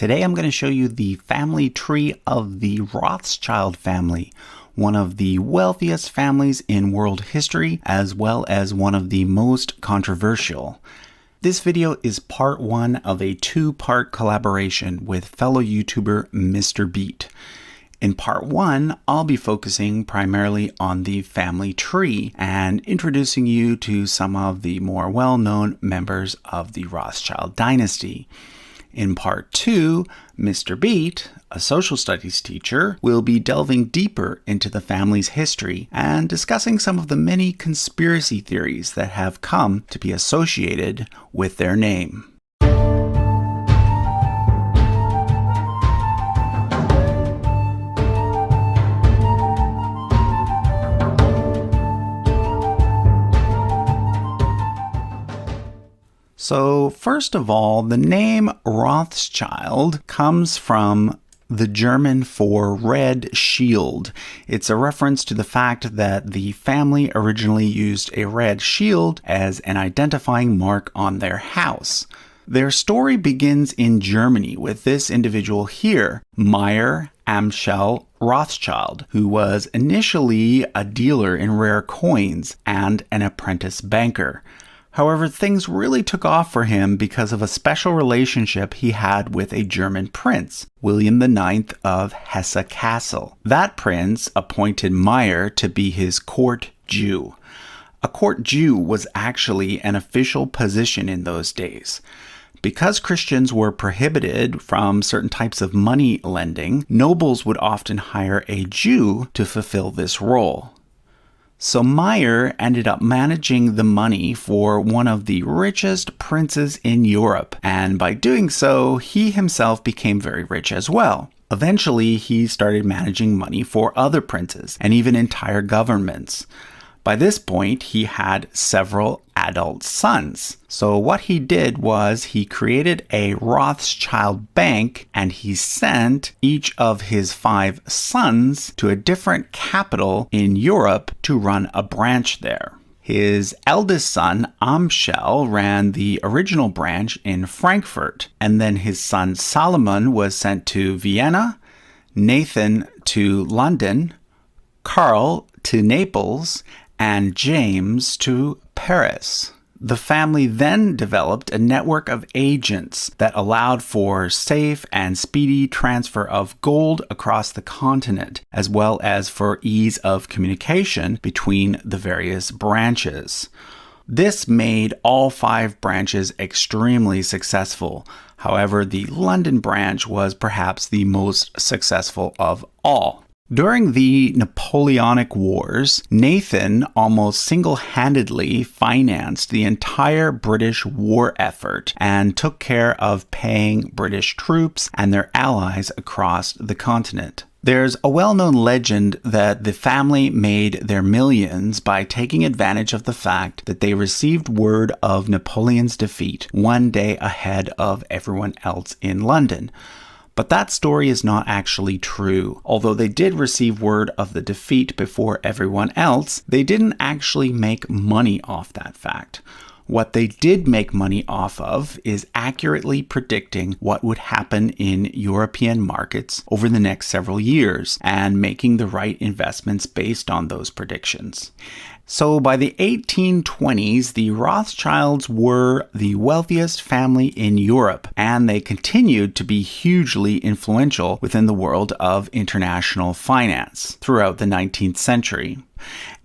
Today I'm going to show you the family tree of the Rothschild family, one of the wealthiest families in world history, as well as one of the most controversial. This video is part one of a two-part collaboration with fellow YouTuber Mr. Beat. In part one, I'll be focusing primarily on the family tree and introducing you to some of the more well-known members of the Rothschild dynasty. In part two, Mr. Beat, a social studies teacher, will be delving deeper into the family's history and discussing some of the many conspiracy theories that have come to be associated with their name. So first of all, the name Rothschild comes from the German for red shield. It's a reference to the fact that the family originally used a red shield as an identifying mark on their house. Their story begins in Germany with this individual here, Meyer Amschel Rothschild, who was initially a dealer in rare coins and an apprentice banker. However, things really took off for him because of a special relationship he had with a German prince, William IX of Hesse-Kassel. That prince appointed Meyer to be his court Jew. A court Jew was actually an official position in those days. Because Christians were prohibited from certain types of money lending, nobles would often hire a Jew to fulfill this role. So Meyer ended up managing the money for one of the richest princes in Europe, and by doing so, he himself became very rich as well. Eventually, he started managing money for other princes and even entire governments. By this point, he had several adult sons. So what he did was he created a Rothschild bank and he sent each of his 5 sons to a different capital in Europe to run a branch there. His eldest son, Amschel, ran the original branch in Frankfurt, and then his son Solomon was sent to Vienna, Nathan to London, Karl to Naples, and James to Paris. The family then developed a network of agents that allowed for safe and speedy transfer of gold across the continent, as well as for ease of communication between the various branches. This made all 5 branches extremely successful. However, the London branch was perhaps the most successful of all. During the Napoleonic Wars, Nathan almost single-handedly financed the entire British war effort and took care of paying British troops and their allies across the continent. There's a well-known legend that the family made their millions by taking advantage of the fact that they received word of Napoleon's defeat one day ahead of everyone else in London. But that story is not actually true. Although they did receive word of the defeat before everyone else, they didn't actually make money off that fact. What they did make money off of is accurately predicting what would happen in European markets over the next several years and making the right investments based on those predictions. So by the 1820s, the Rothschilds were the wealthiest family in Europe, and they continued to be hugely influential within the world of international finance throughout the 19th century.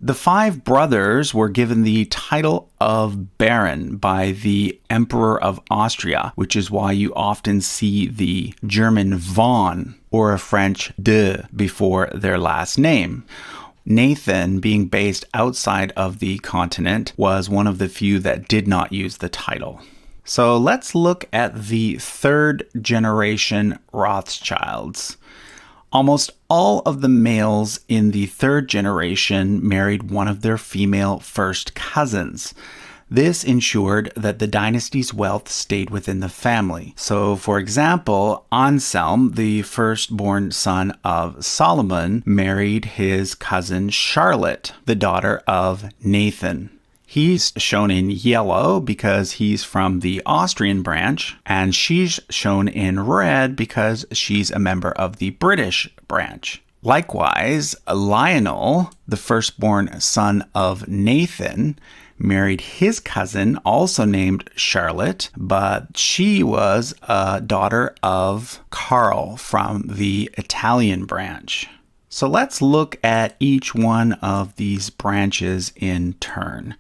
The 5 brothers were given the title of Baron by the Emperor of Austria, which is why you often see the German von or a French de before their last name. Nathan, being based outside of the continent, was one of the few that did not use the title. So let's look at the 3rd generation Rothschilds. Almost all of the males in the 3rd generation married one of their female first cousins. This ensured that the dynasty's wealth stayed within the family. So, for example, Anselm, the firstborn son of Solomon, married his cousin Charlotte, the daughter of Nathan. He's shown in yellow because he's from the Austrian branch, and she's shown in red because she's a member of the British branch. Likewise, Lionel, the firstborn son of Nathan, married his cousin, also named Charlotte, but she was a daughter of Carl from the Italian branch. So let's look at each one of these branches in turn.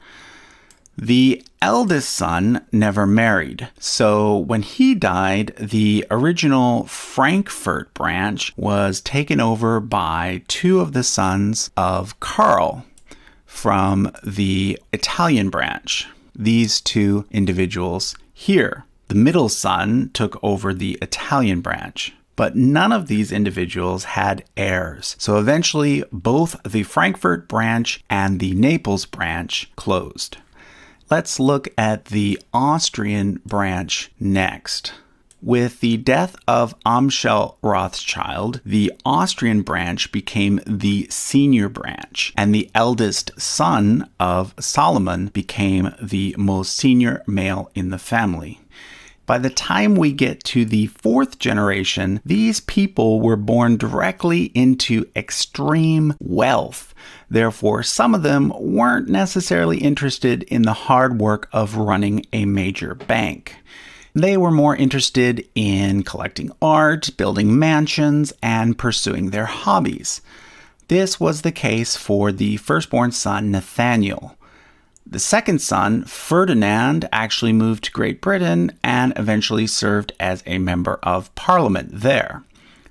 The eldest son never married, so when he died, the original Frankfurt branch was taken over by two of the sons of Karl from the Italian branch. These two individuals here. The middle son took over the Italian branch. But none of these individuals had heirs. So eventually, both the Frankfurt branch and the Naples branch closed. Let's look at the Austrian branch next. With the death of Amschel Rothschild, the Austrian branch became the senior branch, and the eldest son of Solomon became the most senior male in the family. By the time we get to the fourth generation, these people were born directly into extreme wealth. Therefore, some of them weren't necessarily interested in the hard work of running a major bank. They were more interested in collecting art, building mansions, and pursuing their hobbies. This was the case for the firstborn son, Nathaniel. The second son, Ferdinand, actually moved to Great Britain and eventually served as a member of parliament there.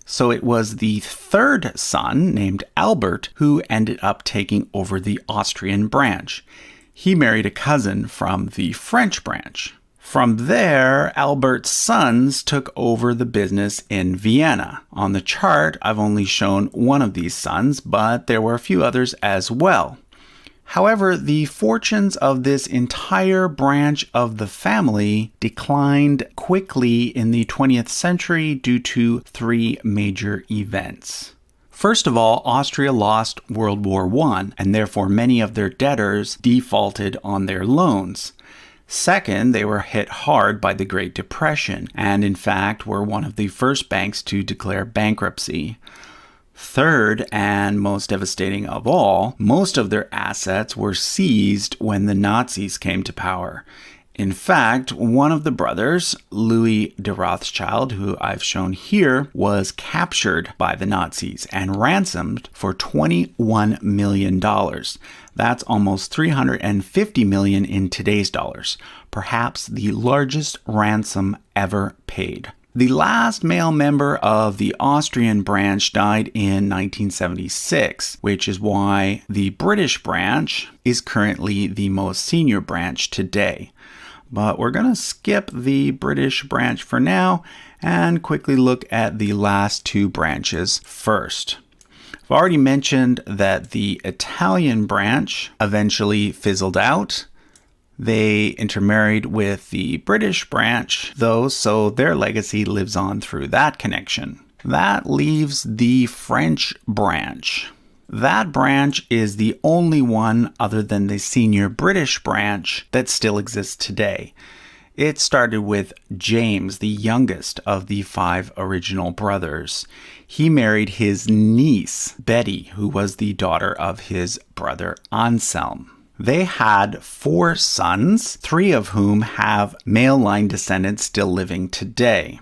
So it was the third son, named Albert, who ended up taking over the Austrian branch. He married a cousin from the French branch. From there, Albert's sons took over the business in Vienna. On the chart, I've only shown one of these sons, but there were a few others as well. However, the fortunes of this entire branch of the family declined quickly in the 20th century due to three major events. First of all, Austria lost World War I, and therefore many of their debtors defaulted on their loans. Second, they were hit hard by the Great Depression, and in fact were one of the first banks to declare bankruptcy. Third, and most devastating of all, most of their assets were seized when the Nazis came to power. In fact, one of the brothers, Louis de Rothschild, who I've shown here, was captured by the Nazis and ransomed for $21 million. That's almost $350 million in today's dollars, perhaps the largest ransom ever paid. The last male member of the Austrian branch died in 1976, which is why the British branch is currently the most senior branch today. But we're going to skip the British branch for now and quickly look at the last two branches first. I've already mentioned that the Italian branch eventually fizzled out. They intermarried with the British branch, though, so their legacy lives on through that connection. That leaves the French branch. That branch is the only one other than the senior British branch that still exists today. It started with James, the youngest of the five original brothers. He married his niece, Betty, who was the daughter of his brother Anselm. They had 4 sons, 3 of whom have male line descendants still living today.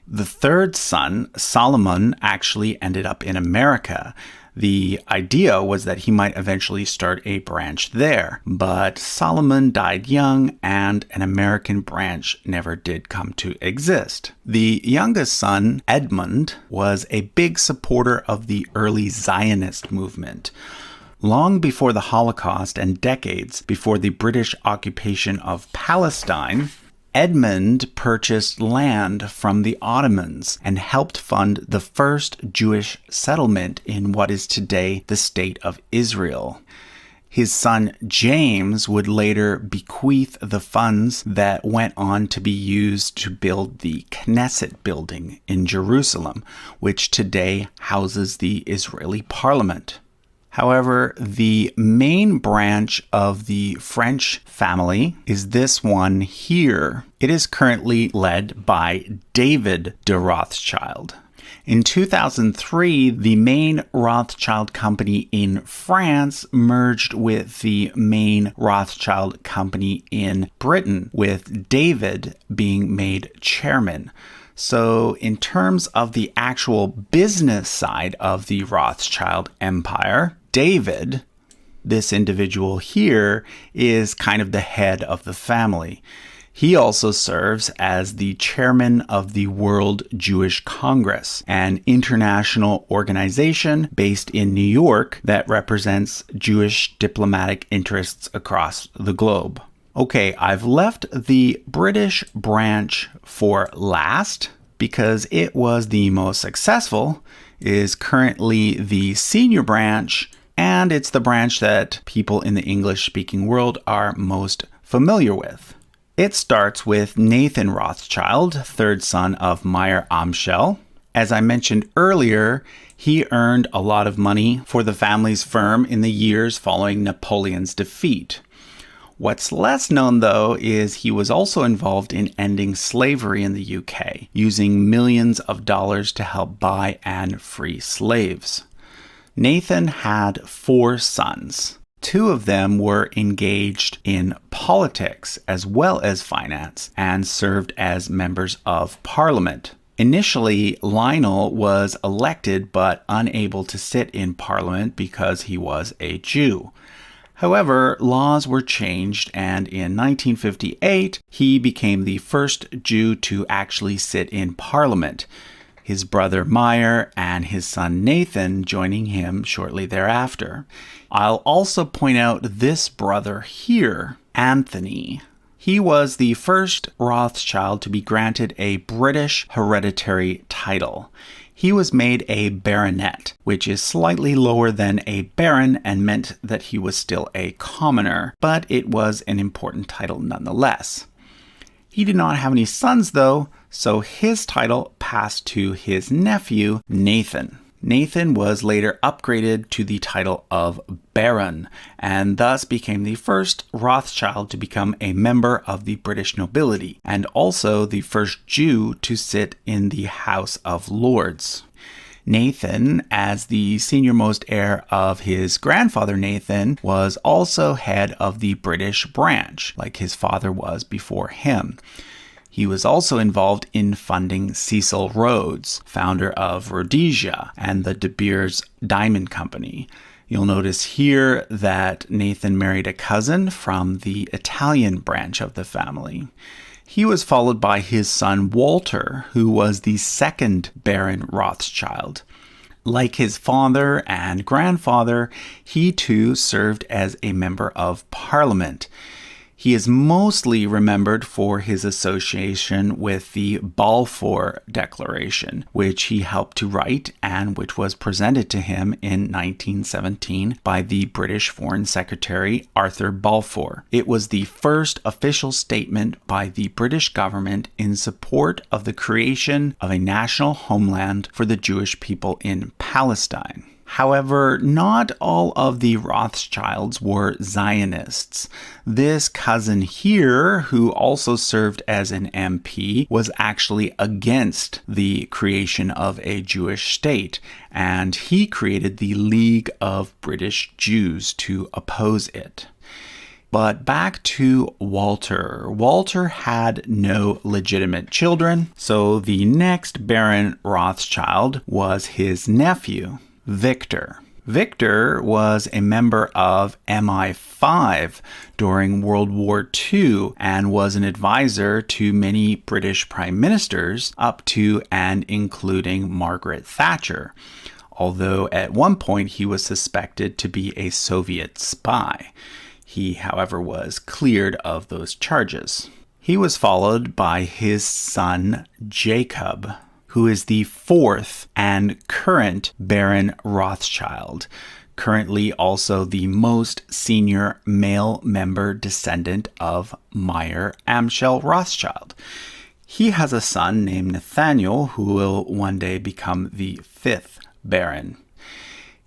The third son, Solomon, actually ended up in America. The idea was that he might eventually start a branch there, but Solomon died young and an American branch never did come to exist. The youngest son, Edmund, was a big supporter of the early Zionist movement. Long before the Holocaust and decades before the British occupation of Palestine, Edmund purchased land from the Ottomans and helped fund the first Jewish settlement in what is today the State of Israel. His son James would later bequeath the funds that went on to be used to build the Knesset building in Jerusalem, which today houses the Israeli parliament. However, the main branch of the French family is this one here. It is currently led by David de Rothschild. In 2003, the main Rothschild company in France merged with the main Rothschild company in Britain, with David being made chairman. So in terms of the actual business side of the Rothschild empire, David, this individual here, is kind of the head of the family. He also serves as the chairman of the World Jewish Congress, an international organization based in New York that represents Jewish diplomatic interests across the globe. Okay, I've left the British branch for last because it was the most successful, is currently the senior branch, and it's the branch that people in the English-speaking world are most familiar with. It starts with Nathan Rothschild, third son of Meyer Amschel. As I mentioned earlier, he earned a lot of money for the family's firm in the years following Napoleon's defeat. What's less known, though, is he was also involved in ending slavery in the UK, using millions of dollars to help buy and free slaves. Nathan had 4 sons. 2 of them were engaged in politics as well as finance and served as members of parliament. Initially, Lionel was elected but unable to sit in parliament because he was a Jew. However, laws were changed, and in 1958, he became the first Jew to actually sit in parliament, his brother Meyer and his son Nathan joining him shortly thereafter. I'll also point out this brother here, Anthony. He was the first Rothschild to be granted a British hereditary title. He was made a baronet, which is slightly lower than a baron and meant that he was still a commoner, but it was an important title nonetheless. He did not have any sons, though, so his title passed to his nephew, Nathan. Nathan was later upgraded to the title of Baron, and thus became the first Rothschild to become a member of the British nobility, and also the first Jew to sit in the House of Lords. Nathan, as the senior-most heir of his grandfather Nathan, was also head of the British branch, like his father was before him. He was also involved in funding Cecil Rhodes, founder of Rhodesia and the De Beers Diamond Company. You'll notice here that Nathan married a cousin from the Italian branch of the family. He was followed by his son Walter, who was the second Baron Rothschild. Like his father and grandfather, he too served as a member of Parliament. He is mostly remembered for his association with the Balfour Declaration, which he helped to write and which was presented to him in 1917 by the British Foreign Secretary Arthur Balfour. It was the first official statement by the British government in support of the creation of a national homeland for the Jewish people in Palestine. However, not all of the Rothschilds were Zionists. This cousin here, who also served as an MP, was actually against the creation of a Jewish state, and he created the League of British Jews to oppose it. But back to Walter. Walter had no legitimate children, so the next Baron Rothschild was his nephew, Victor. Victor was a member of MI5 during World War II and was an advisor to many British prime ministers up to and including Margaret Thatcher, although at one point he was suspected to be a Soviet spy. He, however, was cleared of those charges. He was followed by his son Jacob, who is the 4th and current Baron Rothschild, currently also the most senior male member descendant of Meyer Amschel Rothschild. He has a son named Nathaniel, who will one day become the 5th Baron.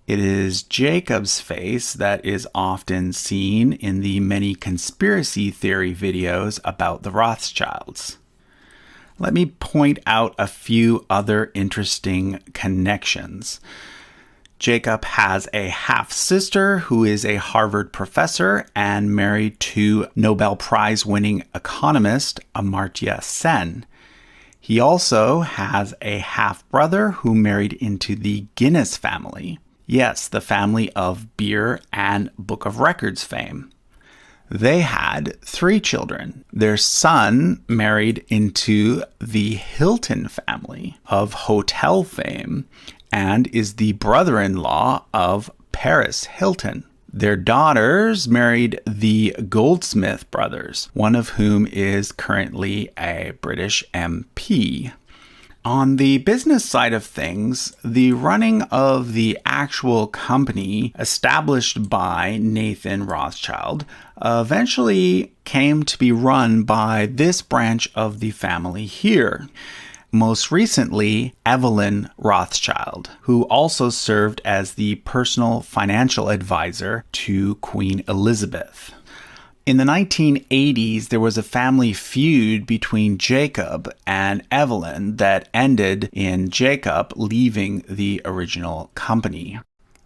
It is Jacob's face that is often seen in the many conspiracy theory videos about the Rothschilds. Let me point out a few other interesting connections. Jacob has a half-sister who is a Harvard professor and married to Nobel Prize-winning economist Amartya Sen. He also has a half-brother who married into the Guinness family. Yes, the family of beer and Book of Records fame. They had 3 children. Their son married into the Hilton family of hotel fame and is the brother-in-law of Paris Hilton. Their daughters married the Goldsmith brothers, one of whom is currently a British MP. On the business side of things, the running of the actual company established by Nathan Rothschild eventually came to be run by this branch of the family here. Most recently, Evelyn Rothschild, who also served as the personal financial advisor to Queen Elizabeth. In the 1980s, there was a family feud between Jacob and Evelyn that ended in Jacob leaving the original company.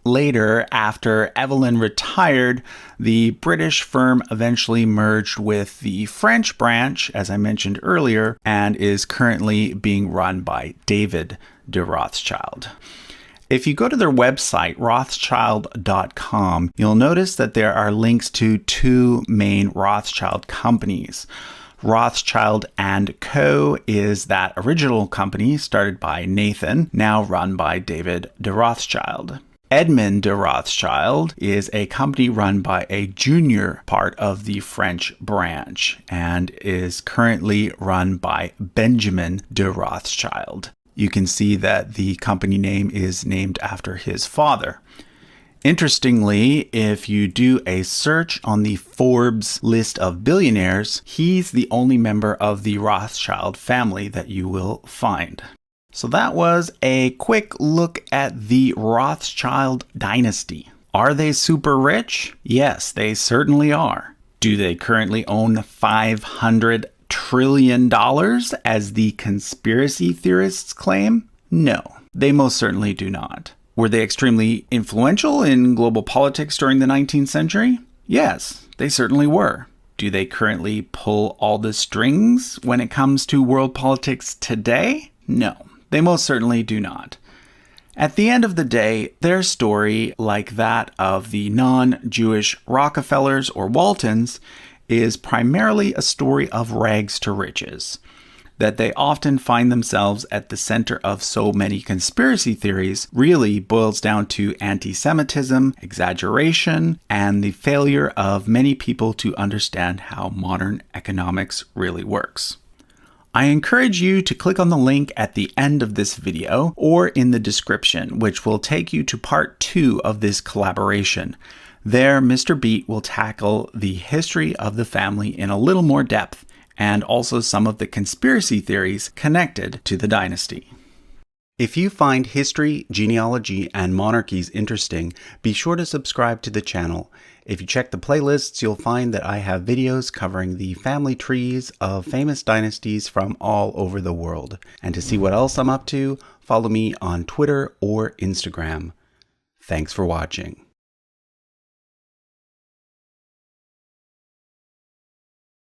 Later, after Evelyn retired, the British firm eventually merged with the French branch, as I mentioned earlier, and is currently being run by David de Rothschild. If you go to their website, Rothschild.com, you'll notice that there are links to 2 main Rothschild companies. Rothschild & Co. is that original company started by Nathan, now run by David de Rothschild. Edmond de Rothschild is a company run by a junior part of the French branch and is currently run by Benjamin de Rothschild. You can see that the company name is named after his father. Interestingly, if you do a search on the Forbes list of billionaires, he's the only member of the Rothschild family that you will find. So that was a quick look at the Rothschild dynasty. Are they super rich? Yes, they certainly are. Do they currently own $500 trillion as the conspiracy theorists claim? No, they most certainly do not. Were they extremely influential in global politics during the 19th century? Yes, they certainly were. Do they currently pull all the strings when it comes to world politics today? No, they most certainly do not. At the end of the day, their story, like that of the non-Jewish Rockefellers or Waltons, is primarily a story of rags to riches. That they often find themselves at the center of so many conspiracy theories really boils down to anti-Semitism, exaggeration, and the failure of many people to understand how modern economics really works. I encourage you to click on the link at the end of this video or in the description, which will take you to part 2 of this collaboration. There, Mr. Beat will tackle the history of the family in a little more depth, and also some of the conspiracy theories connected to the dynasty. If you find history, genealogy, and monarchies interesting, be sure to subscribe to the channel. If you check the playlists, you'll find that I have videos covering the family trees of famous dynasties from all over the world. And to see what else I'm up to, follow me on Twitter or Instagram. Thanks for watching.